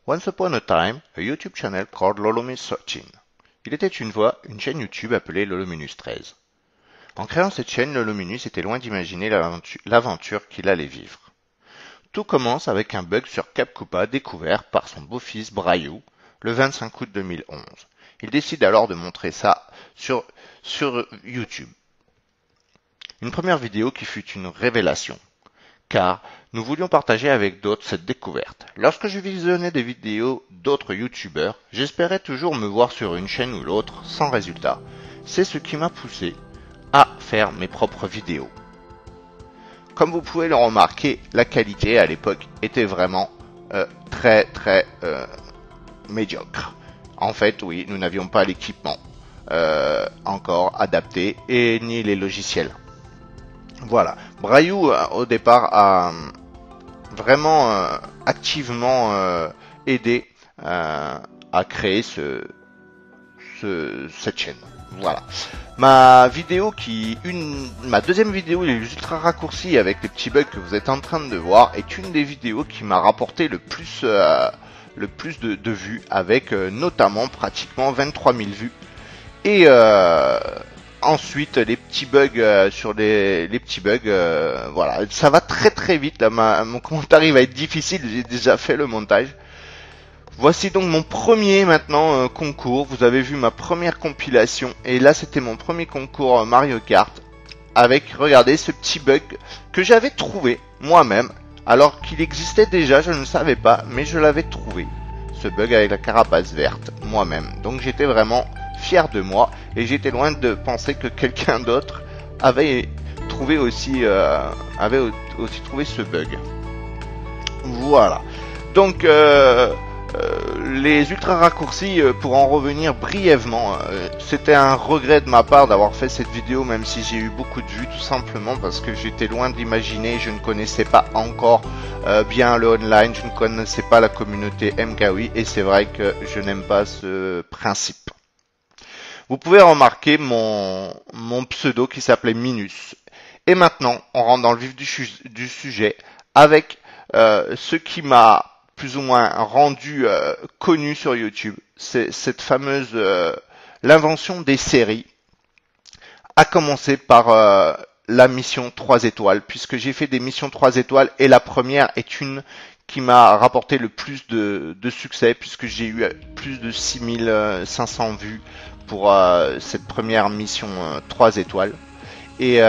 Once upon a time, a YouTube channel called Lolominus13. Il était une fois une chaîne YouTube appelée Lolominus13. En créant cette chaîne, Lolominus était loin d'imaginer l'aventure qu'il allait vivre. Tout commence avec un bug sur CapCupa découvert par son beau-fils Brayou le 25 août 2011. Il décide alors de montrer ça sur YouTube. Une première vidéo qui fut une révélation, car nous voulions partager avec d'autres cette découverte. Lorsque je visionnais des vidéos d'autres youtubeurs, j'espérais toujours me voir sur une chaîne ou l'autre sans résultat. C'est ce qui m'a poussé à faire mes propres vidéos. Comme vous pouvez le remarquer, la qualité à l'époque était vraiment très médiocre. En fait, oui, nous n'avions pas l'équipement encore adapté et ni les logiciels. Voilà, Brayou au départ a vraiment activement aidé à créer cette chaîne. Voilà. Ma deuxième vidéo, les ultra raccourcis avec les petits bugs que vous êtes en train de voir, est une des vidéos qui m'a rapporté le plus de vues, avec notamment pratiquement 23 000 vues. Et ensuite, les petits bugs sur les petits bugs, voilà, ça va très vite. Là, mon commentaire va être difficile. J'ai déjà fait le montage. Voici donc mon premier maintenant concours. Vous avez vu ma première compilation. Et là, c'était mon premier concours Mario Kart. Avec, regardez, ce petit bug que j'avais trouvé moi-même. Alors qu'il existait déjà, je ne le savais pas. Mais je l'avais trouvé. Ce bug avec la carapace verte, moi-même. Donc j'étais vraiment fier de moi. Et j'étais loin de penser que quelqu'un d'autre avait aussi trouvé ce bug. Voilà. Donc les ultra raccourcis, pour en revenir brièvement, c'était un regret de ma part d'avoir fait cette vidéo, même si j'ai eu beaucoup de vues, tout simplement parce que j'étais loin d'imaginer, je ne connaissais pas encore bien le online, je ne connaissais pas la communauté MKWi, et c'est vrai que je n'aime pas ce principe. Vous pouvez remarquer mon pseudo qui s'appelait Minus. Et maintenant, on rentre dans le vif du sujet avec ce qui m'a plus ou moins rendu connu sur YouTube. C'est cette fameuse l'invention des séries, à commencer par la mission 3 étoiles, puisque j'ai fait des missions 3 étoiles et la première est une qui m'a rapporté le plus de succès, puisque j'ai eu plus de 6500 vues pour cette première mission 3 étoiles. Et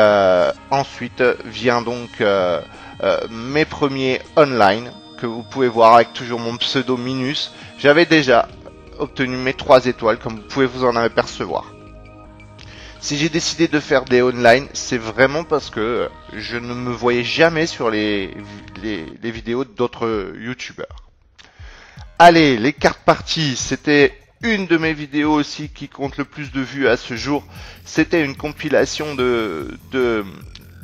ensuite vient donc mes premiers online, que vous pouvez voir avec toujours mon pseudo Minus. J'avais déjà obtenu mes 3 étoiles, comme vous pouvez vous en apercevoir. Si j'ai décidé de faire des online, c'est vraiment parce que je ne me voyais jamais sur les vidéos d'autres youtubeurs. Allez, les cartes parties, c'était une de mes vidéos aussi qui compte le plus de vues à ce jour. C'était une compilation de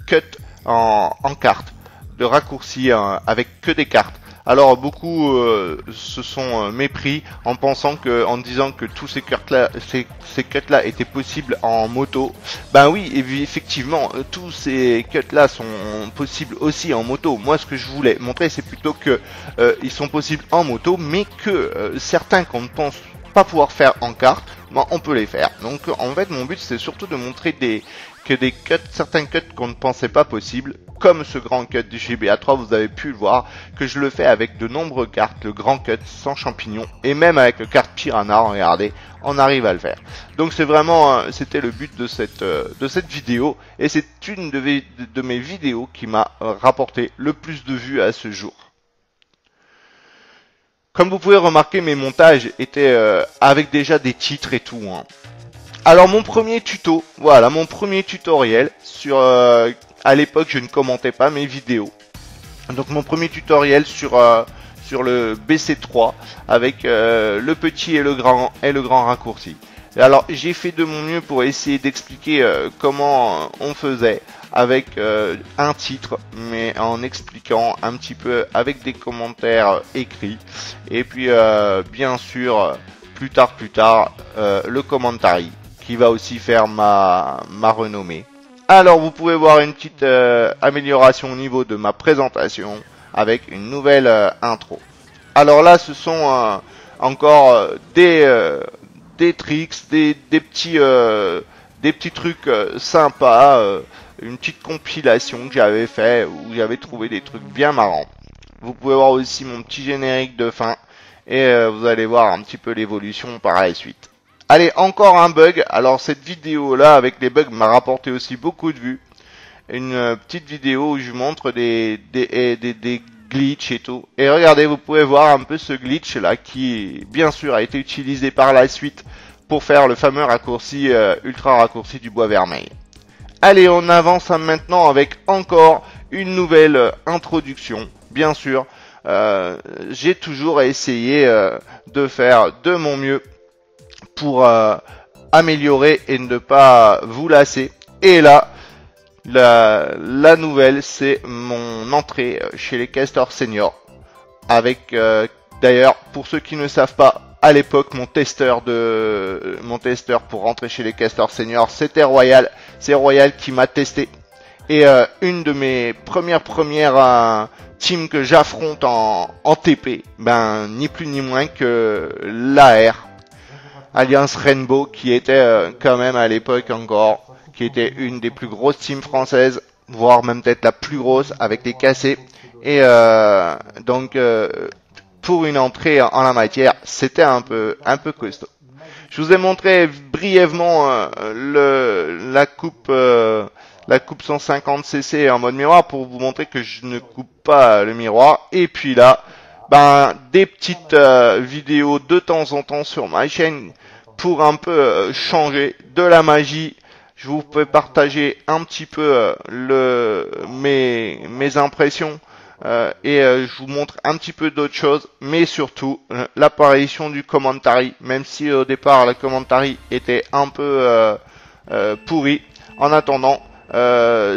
cuts en cartes, de raccourcis avec que des cartes. Alors beaucoup se sont mépris en disant que tous ces cuts là étaient possibles en moto. Ben oui, effectivement, tous ces cuts là sont possibles aussi en moto. Moi, ce que je voulais montrer, c'est plutôt que ils sont possibles en moto, mais que certains qu'on ne pense pas pouvoir faire en carte, ben, on peut les faire. Donc en fait, mon but, c'est surtout de montrer certains cuts qu'on ne pensait pas possibles, comme ce grand cut du GBA3, vous avez pu le voir, que je le fais avec de nombreuses cartes, le grand cut sans champignons, et même avec le carte Piranha, regardez, on arrive à le faire. Donc c'est vraiment, c'était le but de cette vidéo, et c'est une de mes vidéos qui m'a rapporté le plus de vues à ce jour. Comme vous pouvez remarquer, mes montages étaient avec déjà des titres et tout, hein. Alors mon premier tuto, voilà mon premier tutoriel sur à l'époque je ne commentais pas mes vidéos. Donc mon premier tutoriel sur le BC3 avec le petit et le grand raccourci. Alors j'ai fait de mon mieux pour essayer d'expliquer comment on faisait avec un titre, mais en expliquant un petit peu avec des commentaires écrits, et puis bien sûr plus tard le commentary qui va aussi faire ma renommée. Alors vous pouvez voir une petite amélioration au niveau de ma présentation avec une nouvelle intro. Alors là, ce sont encore des tricks, des petits trucs sympas, une petite compilation que j'avais fait où j'avais trouvé des trucs bien marrants. Vous pouvez voir aussi mon petit générique de fin et vous allez voir un petit peu l'évolution par la suite. Allez, encore un bug. Alors cette vidéo là avec les bugs m'a rapporté aussi beaucoup de vues. Une petite vidéo où je montre des glitch et tout. Et regardez, vous pouvez voir un peu ce glitch là qui, bien sûr, a été utilisé par la suite pour faire le fameux raccourci, ultra raccourci du bois vermeil. Allez, on avance maintenant avec encore une nouvelle introduction. Bien sûr, j'ai toujours essayé de faire de mon mieux pour améliorer et ne pas vous lasser. Et là, la nouvelle, c'est mon entrée chez les casteurs seniors. Avec, d'ailleurs, pour ceux qui ne savent pas, à l'époque, mon testeur pour rentrer chez les casteurs seniors, c'était Royal. C'est Royal qui m'a testé. Et une de mes premières teams que j'affronte en TP, ben ni plus ni moins que l'AR, Alliance Rainbow, qui était quand même à l'époque encore, qui était une des plus grosses teams françaises, voire même peut-être la plus grosse avec les cassés. Et donc pour une entrée en la matière, c'était un peu costaud. Je vous ai montré brièvement la coupe 150cc en mode miroir pour vous montrer que je ne coupe pas le miroir. Et puis là, ben des petites vidéos de temps en temps sur ma chaîne pour un peu changer de la magie. Je vous peux partager un petit peu mes impressions et je vous montre un petit peu d'autres choses, mais surtout l'apparition du commentary, même si au départ le commentary était un peu pourri. En attendant,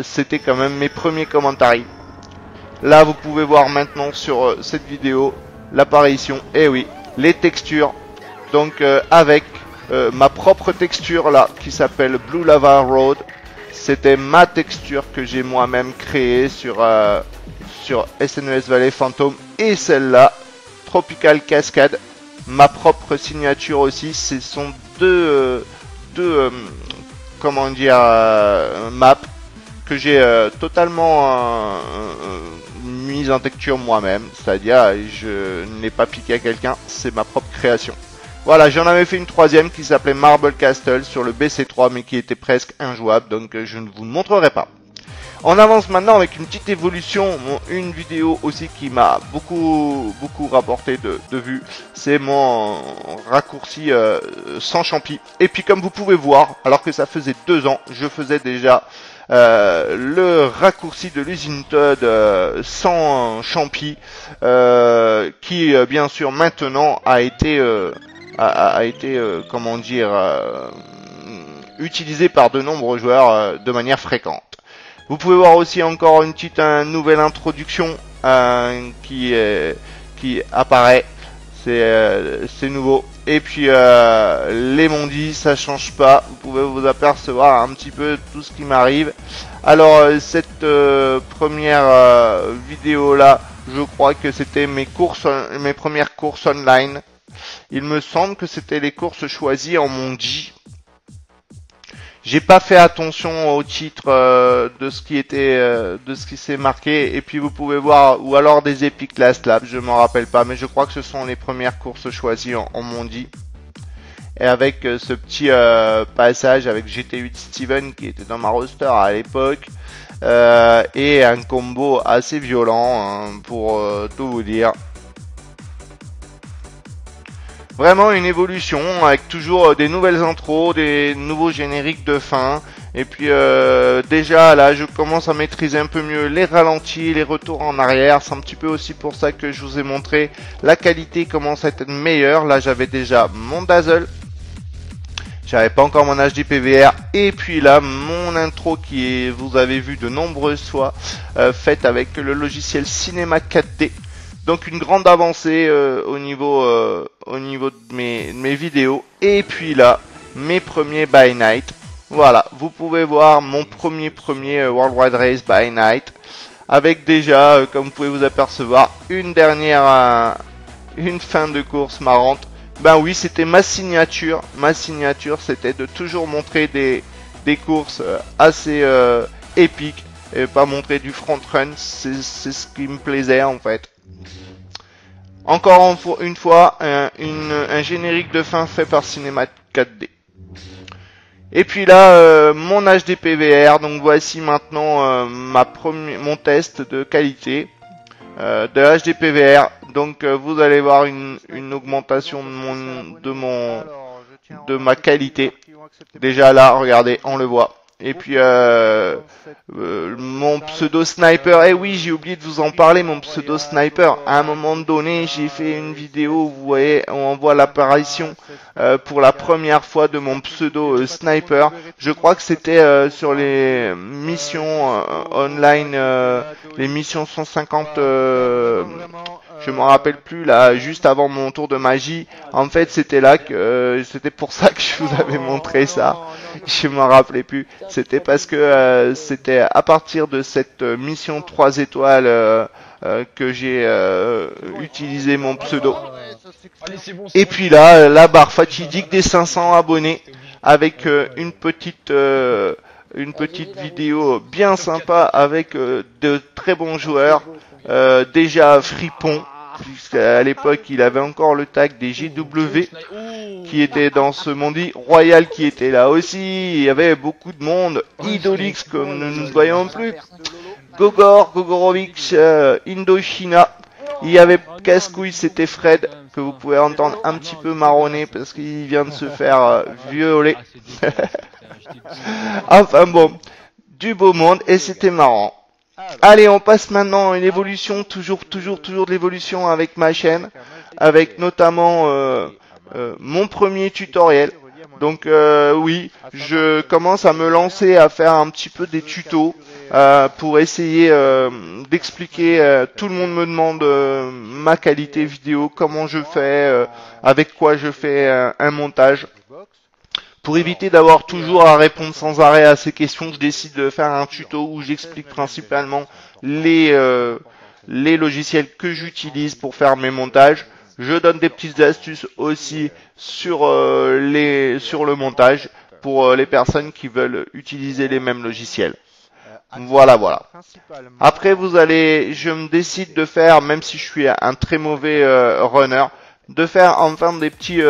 c'était quand même mes premiers commentaires. Là, vous pouvez voir maintenant sur cette vidéo l'apparition, et oui, les textures. Donc avec ma propre texture là, qui s'appelle Blue Lava Road. C'était ma texture que j'ai moi-même créée sur SNES Valley Phantom, et celle-là, Tropical Cascade, ma propre signature aussi. Ce sont deux comment dire, maps que j'ai totalement mise en texture moi-même, c'est-à-dire je ne l'ai pas piqué à quelqu'un, c'est ma propre création. Voilà, j'en avais fait une troisième qui s'appelait Marble Castle sur le BC3, mais qui était presque injouable, donc je ne vous le montrerai pas. On avance maintenant avec une petite évolution, une vidéo aussi qui m'a beaucoup rapporté de vues, c'est mon raccourci sans champi. Et puis comme vous pouvez voir, alors que ça faisait 2 ans, je faisais déjà le raccourci de l'usine Todd sans champi, qui bien sûr maintenant a été comment dire, utilisé par de nombreux joueurs de manière fréquente. Vous pouvez voir aussi encore une petite nouvelle introduction qui apparaît, c'est nouveau. Et puis les mondis, ça change pas, vous pouvez vous apercevoir un petit peu tout ce qui m'arrive. Alors cette première vidéo là, je crois que c'était mes premières courses online. Il me semble que c'était les courses choisies en mondi. J'ai pas fait attention au titre de ce qui s'est marqué, et puis vous pouvez voir, ou alors des Epic Last Lap, je m'en rappelle pas, mais je crois que ce sont les premières courses choisies en mondi. Et avec ce petit passage avec GT8 Steven qui était dans ma roster à l'époque, et un combo assez violent hein, pour tout vous dire. Vraiment une évolution avec toujours des nouvelles intros, des nouveaux génériques de fin. Et puis déjà là je commence à maîtriser un peu mieux les ralentis, les retours en arrière. C'est un petit peu aussi pour ça que je vous ai montré. La qualité commence à être meilleure. Là j'avais déjà mon Dazzle. J'avais pas encore mon HD PVR. Et puis là mon intro qui est, vous avez vu de nombreuses fois, faite avec le logiciel Cinema 4D. Donc une grande avancée au niveau de mes vidéos. Et puis là, mes premiers by night. Voilà, vous pouvez voir mon premier Worldwide Race by night. Avec déjà, comme vous pouvez vous apercevoir, une dernière une fin de course marrante. Ben oui, c'était ma signature. Ma signature, c'était de toujours montrer des courses assez épiques et pas montrer du front run. C'est ce qui me plaisait en fait. Encore une fois, un générique de fin fait par Cinéma 4D. Et puis là, mon HDPVR. Donc voici maintenant mon test de qualité de HDPVR. Donc vous allez voir une augmentation de ma qualité. Déjà là, regardez, on le voit. Et puis mon pseudo sniper, eh oui, j'ai oublié de vous en parler, mon pseudo sniper. À un moment donné, j'ai fait une vidéo, vous voyez, où on voit l'apparition pour la première fois de mon pseudo sniper. Je crois que c'était sur les missions online, les missions 150. Je me rappelle plus là, juste avant mon tour de magie. En fait, c'était là que c'était pour ça que je vous avais montré ça. Je me rappelais plus. C'était parce que c'était à partir de cette mission 3 étoiles que j'ai utilisé mon pseudo. Et puis là, la barre fatidique des 500 abonnés avec une petite vidéo bien sympa avec de très bons joueurs. Déjà Fripon, puisqu'à l'époque il avait encore le tag des GW qui était dans ce mondi, Royal qui était là aussi, il y avait beaucoup de monde, Idolix comme nous ne voyons plus, Gogorovic, Indochina, il y avait Cascouille, c'était Fred, que vous pouvez entendre un petit peu marronner parce qu'il vient de se faire violer. Enfin bon, du beau monde et c'était marrant. Allez, on passe maintenant à une évolution, toujours de l'évolution avec ma chaîne, avec notamment mon premier tutoriel. Donc oui, je commence à me lancer à faire un petit peu des tutos pour essayer d'expliquer. Tout le monde me demande ma qualité vidéo, comment je fais, avec quoi je fais un montage. Pour éviter d'avoir toujours à répondre sans arrêt à ces questions, je décide de faire un tuto où j'explique principalement les logiciels que j'utilise pour faire mes montages. Je donne des petites astuces aussi sur le montage pour les personnes qui veulent utiliser les mêmes logiciels. Voilà. Après, je me décide de faire, même si je suis un très mauvais runner, de faire enfin des petits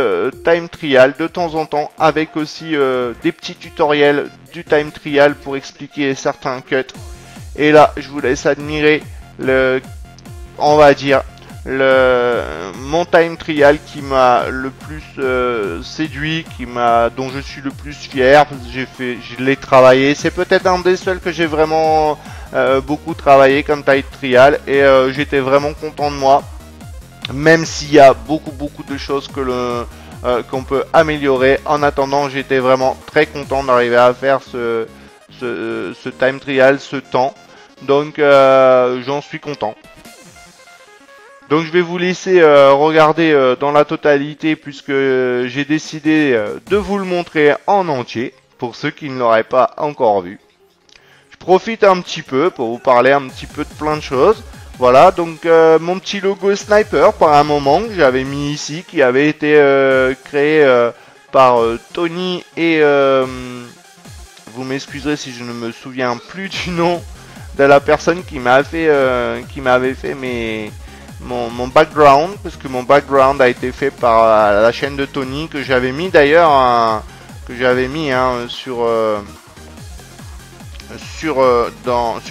time trial de temps en temps avec aussi des petits tutoriels du time trial pour expliquer certains cuts. Et là, je vous laisse admirer mon time trial qui m'a le plus séduit, dont je suis le plus fier. Je l'ai travaillé. C'est peut-être un des seuls que j'ai vraiment beaucoup travaillé comme time trial et j'étais vraiment content de moi. Même s'il y a beaucoup de choses qu'on peut améliorer. En attendant, j'étais vraiment très content d'arriver à faire ce time trial, ce temps. Donc j'en suis content. Donc je vais vous laisser regarder dans la totalité puisque j'ai décidé de vous le montrer en entier pour ceux qui ne l'auraient pas encore vu. Je profite un petit peu pour vous parler un petit peu de plein de choses. Voilà, donc mon petit logo sniper par un moment que j'avais mis ici, qui avait été créé par Tony et vous m'excuserez si je ne me souviens plus du nom de la personne qui m'avait fait mon background, parce que mon background a été fait par la chaîne de Tony que j'avais mis d'ailleurs sur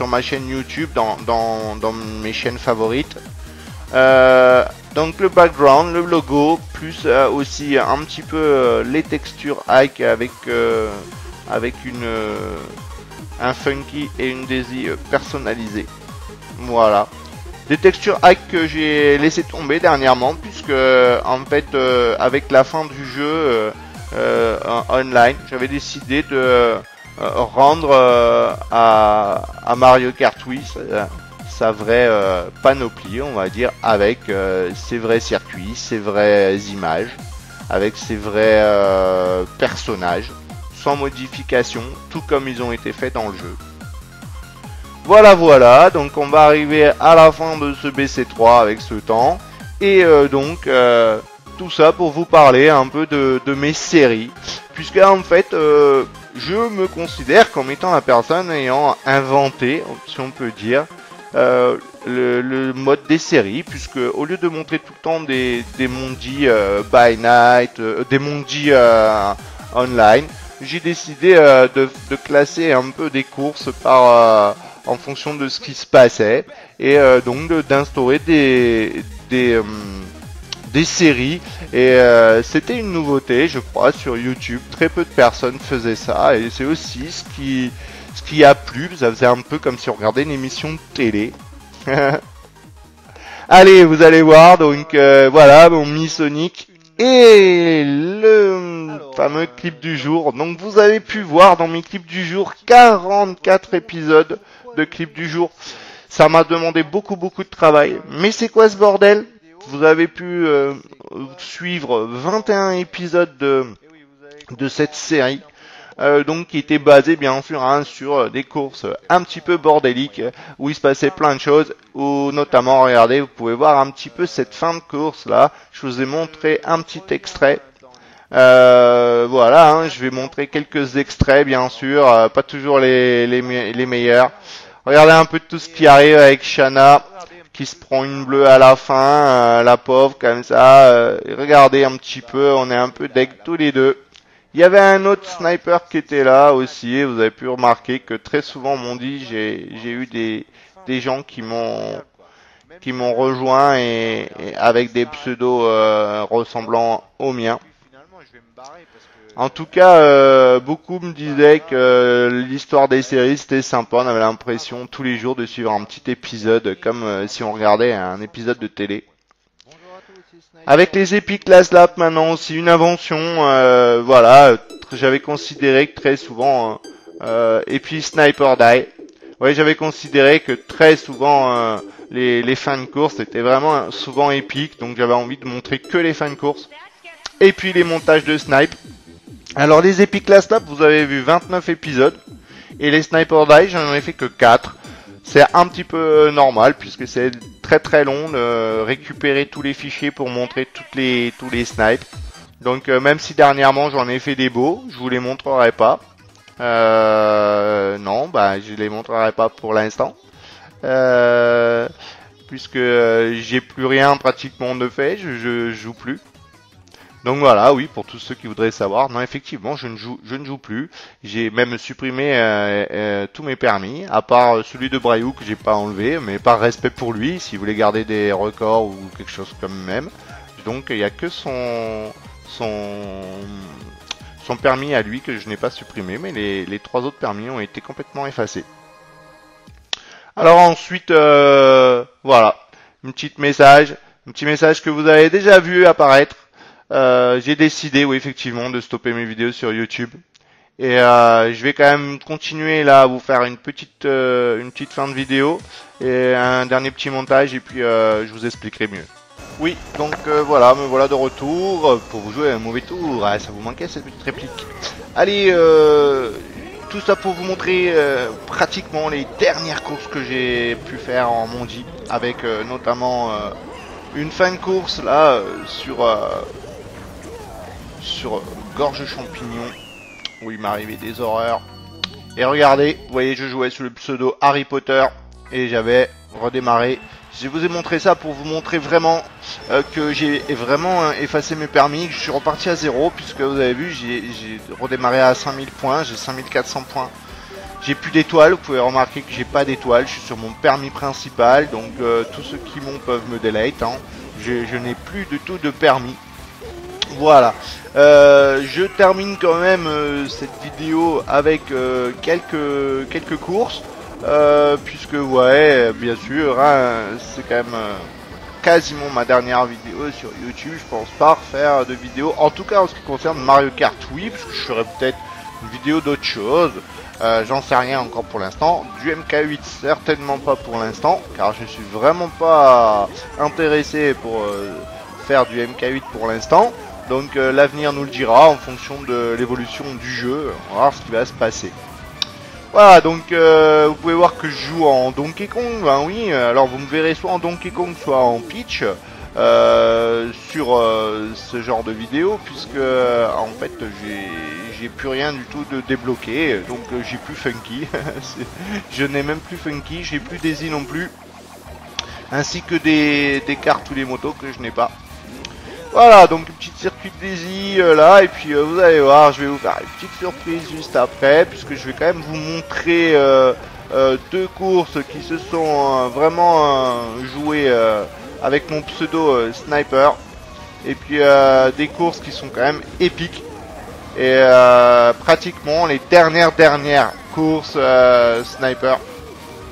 ma chaîne YouTube, dans mes chaînes favorites. Donc le background, le logo, plus aussi un petit peu les textures hike avec un funky et une daisy personnalisée. Voilà. Des textures hike que j'ai laissé tomber dernièrement puisque en fait avec la fin du jeu online, j'avais décidé de rendre à Mario Kart Wii sa vraie panoplie, on va dire, avec ses vrais circuits, ses vraies images, avec ses vrais personnages, sans modification, tout comme ils ont été faits dans le jeu. Voilà, donc on va arriver à la fin de ce BC3 avec ce temps. Et donc tout ça pour vous parler un peu de mes séries, puisque en fait je me considère comme étant la personne ayant inventé, si on peut dire, le mode des séries, puisque au lieu de montrer tout le temps des mondis by night, des mondis online, j'ai décidé de classer un peu des courses par en fonction de ce qui se passait, et donc d'instaurer des séries, et c'était une nouveauté je crois sur YouTube. Très peu de personnes faisaient ça, et c'est aussi ce qui a plu. Ça faisait un peu comme si on regardait une émission de télé. Allez, vous allez voir, donc voilà mon Mi Sonic et le fameux clip du jour. Donc vous avez pu voir dans mes clips du jour 44 épisodes de clips du jour. Ça m'a demandé beaucoup de travail, mais c'est quoi ce bordel? Vous avez pu suivre 21 épisodes de cette série, donc qui était basée bien sûr sur des courses un petit peu bordéliques, où il se passait plein de choses, où notamment, regardez, vous pouvez voir un petit peu cette fin de course là. Je vous ai montré un petit extrait. Voilà, hein, je vais montrer quelques extraits bien sûr, pas toujours les meilleurs. Regardez un peu tout ce qui arrive avec Shanna, qui se prend une bleue à la fin, la pauvre comme ça. Regardez un petit peu, on est un peu deck tous les deux. Il y avait un autre sniper qui était là aussi, et vous avez pu remarquer que très souvent m'ont dit, j'ai eu des gens qui m'ont rejoint, et avec des pseudos ressemblant aux miens. En tout cas, beaucoup me disaient que l'histoire des séries c'était sympa. On avait l'impression tous les jours de suivre un petit épisode, comme si on regardait un épisode de télé. Avec les Epic Last Lap maintenant aussi, une invention, voilà, j'avais considéré que très souvent, et puis Sniper Die, ouais, j'avais considéré que très souvent les fins de course étaient vraiment souvent épiques, donc j'avais envie de montrer que les fins de course, et puis les montages de snipe. Alors les Epic Last Lap, vous avez vu 29 épisodes, et les Sniper Die, j'en ai fait que 4. C'est un petit peu normal, puisque c'est très long de récupérer tous les fichiers pour montrer tous les snipes. Donc même si dernièrement j'en ai fait des beaux, je vous les montrerai pas. Non, bah je les montrerai pas pour l'instant. Puisque j'ai plus rien pratiquement de fait, je joue plus. Donc voilà, oui, pour tous ceux qui voudraient savoir, non, effectivement, je ne joue plus. J'ai même supprimé tous mes permis, à part celui de Brayou que j'ai pas enlevé, mais par respect pour lui, s'il voulait garder des records ou quelque chose comme même. Donc il n'y a que son permis à lui que je n'ai pas supprimé, mais les 3 autres permis ont été complètement effacés. Alors ensuite, voilà, un petit message que vous avez déjà vu apparaître. J'ai décidé, oui, effectivement, de stopper mes vidéos sur YouTube, et je vais quand même continuer là à vous faire une petite fin de vidéo et un dernier petit montage, et puis je vous expliquerai mieux. Oui, donc voilà, me voilà de retour pour vous jouer un mauvais tour. Ah, ça vous manquait cette petite réplique. Allez, tout ça pour vous montrer pratiquement les dernières courses que j'ai pu faire en Mondi, avec notamment une fin de course là sur Gorge Champignon, où il m'arrivait des horreurs. Et regardez, vous voyez, je jouais sous le pseudo Harry Potter, et j'avais redémarré. Je vous ai montré ça pour vous montrer vraiment que j'ai vraiment effacé mes permis, que je suis reparti à 0, puisque vous avez vu, j'ai redémarré à 5000 points, j'ai 5400 points. J'ai plus d'étoiles, vous pouvez remarquer que j'ai pas d'étoiles, je suis sur mon permis principal, donc tous ceux qui m'ont peuvent me delete, hein. Je n'ai plus du tout de permis. Voilà, je termine quand même cette vidéo avec quelques courses, puisque ouais, bien sûr, hein, c'est quand même quasiment ma dernière vidéo sur YouTube. Je pense pas refaire de vidéo, en tout cas en ce qui concerne Mario Kart, oui, parce que je ferai peut-être une vidéo d'autre chose, j'en sais rien encore pour l'instant. Du MK8 certainement pas pour l'instant, car je suis vraiment pas intéressé pour faire du MK8 pour l'instant. Donc l'avenir nous le dira en fonction de l'évolution du jeu, on va voir ce qui va se passer. Voilà, donc vous pouvez voir que je joue en Donkey Kong, hein, oui, alors vous me verrez soit en Donkey Kong, soit en Peach. sur ce genre de vidéo, puisque en fait j'ai plus rien du tout de débloqué, donc j'ai plus Funky. Je n'ai même plus Funky, j'ai plus Daisy non plus, ainsi que des cartes ou des motos que je n'ai pas. Voilà, donc une petite circuit de Daisy là, et puis vous allez voir, je vais vous faire une petite surprise juste après, puisque je vais quand même vous montrer deux courses qui se sont vraiment jouées avec mon pseudo Sniper, et puis des courses qui sont quand même épiques, et pratiquement les dernières courses Sniper.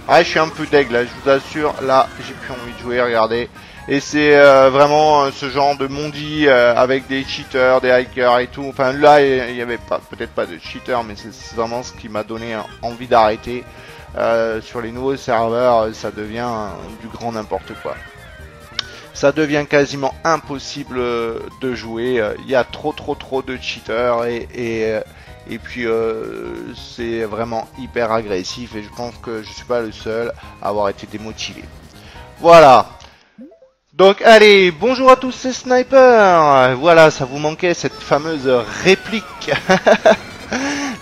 Ah, je suis un peu deg là, je vous assure, là j'ai plus envie de jouer, regardez. Et c'est vraiment ce genre de mondi avec des cheaters, des hackers et tout. Enfin là il y avait pas, peut-être pas de cheaters, mais c'est vraiment ce qui m'a donné envie d'arrêter. Sur les nouveaux serveurs, ça devient du grand n'importe quoi. Ça devient quasiment impossible de jouer. Il y a trop de cheaters et puis c'est vraiment hyper agressif, et je pense que je suis pas le seul à avoir été démotivé. Voilà. Donc allez, bonjour à tous, c'est Sniper. Voilà, ça vous manquait cette fameuse réplique.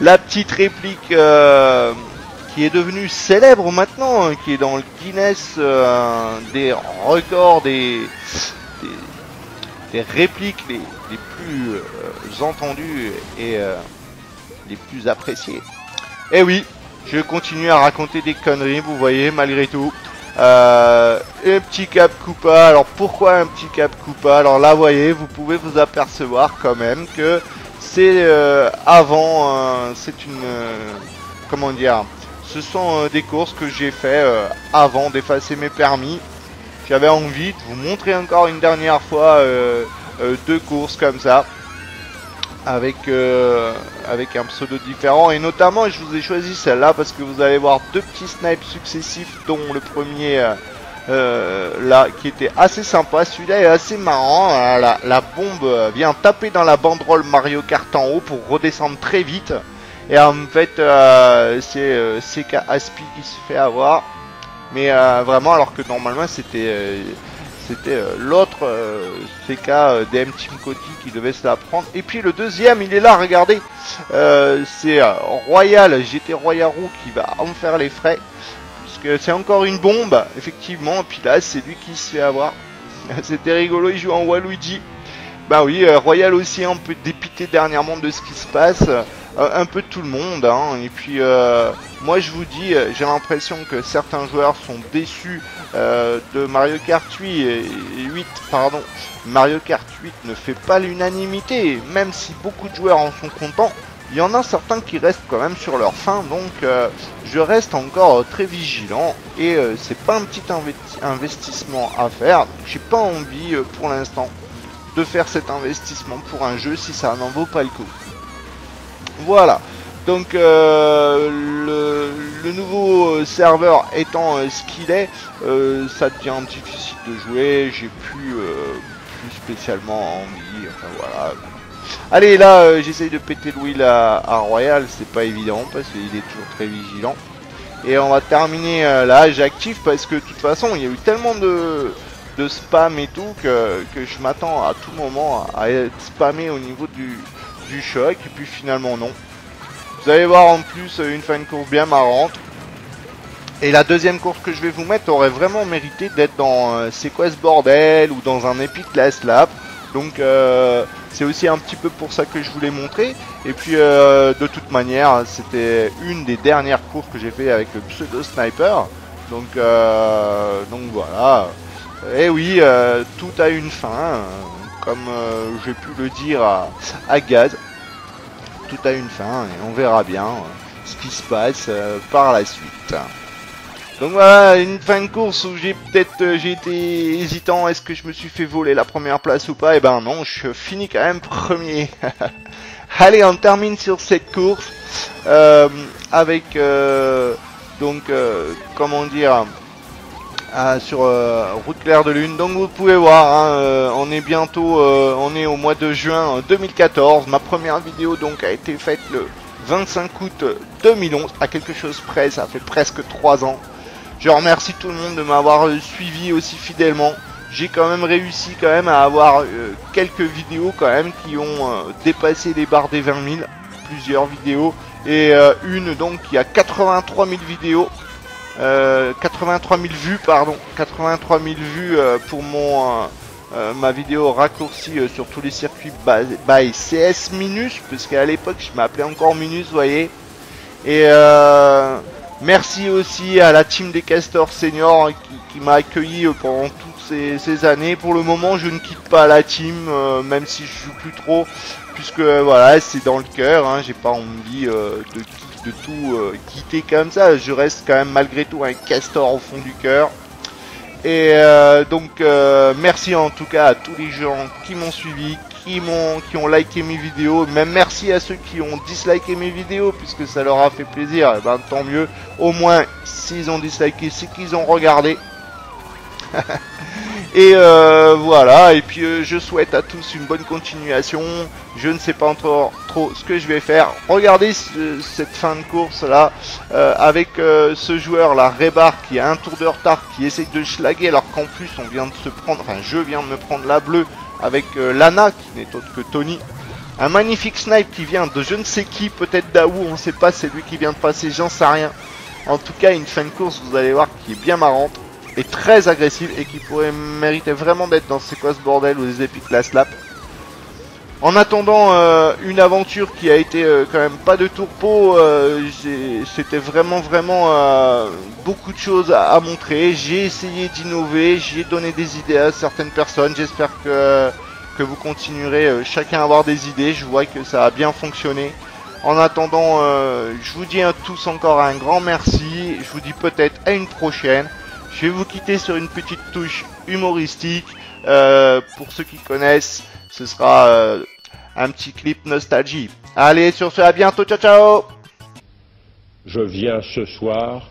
La petite réplique qui est devenue célèbre maintenant, qui est dans le Guinness des records des répliques les plus entendues et les plus appréciées. Et oui, je continue à raconter des conneries, vous voyez, malgré tout. Un petit Cap Koopa. Alors pourquoi un petit Cap Koopa? Alors là, vous voyez, vous pouvez vous apercevoir quand même que c'est avant, c'est une comment dire, ce sont des courses que j'ai fait avant d'effacer mes permis. J'avais envie de vous montrer encore une dernière fois deux courses comme ça, avec un pseudo différent, et notamment je vous ai choisi celle-là parce que vous allez voir deux petits snipes successifs, dont le premier là qui était assez sympa. Celui-là est assez marrant. La bombe vient taper dans la banderole Mario Kart en haut pour redescendre très vite, et en fait c'est CK Aspi qui se fait avoir, mais vraiment, alors que normalement c'était l'autre CK DM Team Coty qui devait se la prendre. Et puis le deuxième, il est là, regardez, c'est Royal, GT Royarou, qui va en faire les frais, puisque c'est encore une bombe, effectivement. Et puis là, c'est lui qui se fait avoir. C'était rigolo, il joue en Waluigi. Bah oui, Royal aussi un peu dépité dernièrement de ce qui se passe, un peu tout le monde, hein. Et puis moi je vous dis, j'ai l'impression que certains joueurs sont déçus de Mario Kart 8, pardon. Mario Kart 8 ne fait pas l'unanimité, même si beaucoup de joueurs en sont contents. Il y en a certains qui restent quand même sur leur faim, donc je reste encore très vigilant, et c'est pas un petit investissement à faire. J'ai pas envie pour l'instant de faire cet investissement pour un jeu si ça n'en vaut pas le coup. Voilà, donc le nouveau serveur étant ce qu'il est, ça devient difficile de jouer. J'ai plus spécialement envie, enfin voilà. Allez, là j'essaye de péter le wheel à Royal, c'est pas évident parce qu'il est toujours très vigilant. Et on va terminer là, j'active parce que de toute façon il y a eu tellement de spam et tout que je m'attends à tout moment à être spammé au niveau du choc, et puis finalement non. Vous allez voir en plus une fin de course bien marrante. Et la deuxième course que je vais vous mettre aurait vraiment mérité d'être dans C'est quoi ce bordel ou dans un Epic Last Lap. Donc c'est aussi un petit peu pour ça que je voulais montrer. Et puis de toute manière, c'était une des dernières courses que j'ai fait avec le pseudo Sniper. Donc voilà. Et oui, tout a une fin, comme j'ai pu le dire à Gaz. Tout a une fin, et on verra bien ce qui se passe par la suite. Donc voilà, une fin de course où j'ai été hésitant, est-ce que je me suis fait voler la première place ou pas? Et ben non, je finis quand même premier. Allez, on termine sur cette course avec comment dire, sur route claire de lune. Donc vous pouvez voir, hein, on est bientôt, on est au mois de juin 2014. Ma première vidéo donc a été faite le 25 août 2011, à quelque chose près, ça fait presque 3 ans. Je remercie tout le monde de m'avoir suivi aussi fidèlement. j'ai quand même réussi quand même à avoir quelques vidéos quand même qui ont dépassé les barres des 20 000, plusieurs vidéos, et une donc qui a 83 000 vidéos, 83 000 vues pardon, 83 000 vues pour ma vidéo raccourcie sur tous les circuits by CS Minus, parce qu'à l'époque je m'appelais encore Minus, vous voyez. Et merci aussi à la team des castors seniors qui m'a accueilli pendant toutes ces années. Pour le moment, je ne quitte pas la team, même si je joue plus trop, puisque voilà, c'est dans le cœur. Hein, j'ai pas envie de tout quitter comme ça. Je reste quand même malgré tout un castor au fond du cœur. Et donc merci en tout cas à tous les gens qui m'ont suivi, qui ont liké mes vidéos, même merci à ceux qui ont disliké mes vidéos puisque ça leur a fait plaisir, et ben tant mieux, au moins s'ils ont disliké c'est qu'ils ont regardé. Et voilà, et puis je souhaite à tous une bonne continuation. Je ne sais pas encore trop ce que je vais faire. Regardez cette fin de course là, avec ce joueur là, Rebar, qui a un tour de retard, qui essaye de schlaguer, alors qu'en plus on vient de se prendre, enfin je viens de me prendre la bleue avec Lana, qui n'est autre que Tony. Un magnifique snipe qui vient de je ne sais qui, peut-être Daou, on ne sait pas, c'est lui qui vient de passer, j'en sais rien. En tout cas, une fin de course, vous allez voir, qui est bien marrante et très agressive et qui pourrait mériter vraiment d'être dans C'est quoi ce bordel ou des Epic Last Lap. En attendant une aventure qui a été quand même pas de tourpeau, c'était vraiment beaucoup de choses à montrer. J'ai essayé d'innover, j'ai donné des idées à certaines personnes. J'espère que vous continuerez chacun à avoir des idées. Je vois que ça a bien fonctionné. En attendant, je vous dis à tous encore un grand merci. Je vous dis peut-être à une prochaine. Je vais vous quitter sur une petite touche humoristique. Pour ceux qui connaissent, ce sera un petit clip nostalgie. Allez, sur ce, à bientôt, ciao ciao. Je viens ce soir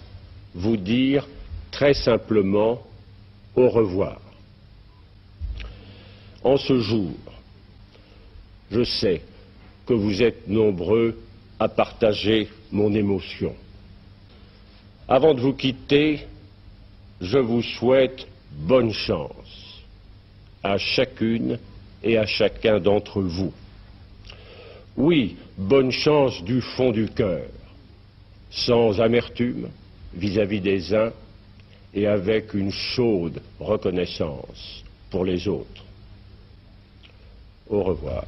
vous dire très simplement au revoir. En ce jour, je sais que vous êtes nombreux à partager mon émotion. Avant de vous quitter, je vous souhaite bonne chance à chacune et à chacun d'entre vous. Oui, bonne chance du fond du cœur, sans amertume vis-à-vis des uns et avec une chaude reconnaissance pour les autres. Au revoir.